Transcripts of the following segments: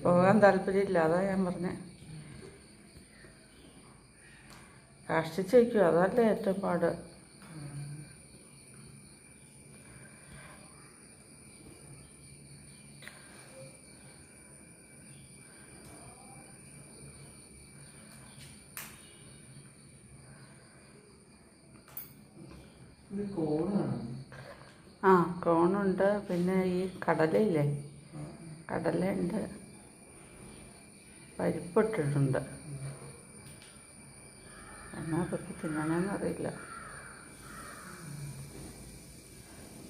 പോകാൻ താല്പര്യമില്ല, അതാ ഞാൻ പറഞ്ഞേ. കാഷ്ടിച്ച് വയ്ക്കും, അതല്ലേ ഏറ്റവും പാട്. ആ, കോണുണ്ട്. പിന്നെ ഈ കടലയില്ലേ, കടലയുണ്ട്, പരിപ്പിട്ടിട്ടുണ്ട്. എന്നാ അതൊക്കെ തിന്നണമെന്നറിയില്ല.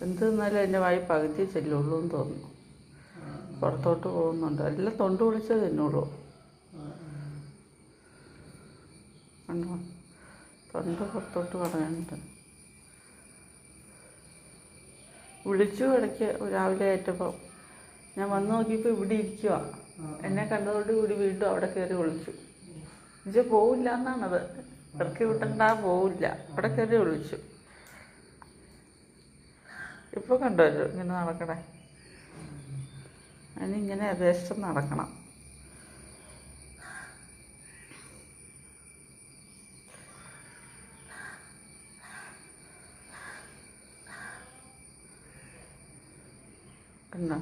എന്ത് തിന്നാലും എൻ്റെ വായി പകുതി ചെല്ലുള്ളൂ എന്ന് തോന്നുന്നു. പുറത്തോട്ട് പോകുന്നുണ്ട്. എല്ലാം തൊണ്ട് വിളിച്ചേ തിന്നുള്ളൂ. കണ്ടോ, തൊണ്ട് പുറത്തോട്ട് കളയുന്നുണ്ട്. വിളിച്ചു ഇടയ്ക്ക് രാവിലെ ഏറ്റപ്പോൾ ഞാൻ വന്ന് നോക്കിയപ്പോൾ ഇവിടെ ഇരിക്കുക. എന്നെ കണ്ടതോട് കൂടി വീണ്ടും അവിടെ കയറി വിളിച്ചു. എന്നുവെച്ചാൽ പോവില്ല എന്നാണത്. ഇറക്കി വിട്ടണ്ടാ, പോവില്ല, അവിടെ കയറി വിളിച്ചു. ഇപ്പോൾ കണ്ടല്ലോ ഇങ്ങനെ നടക്കണേ. അതിനിങ്ങനെ യഥേഷ്ടം നടക്കണം. കണ്ടോ.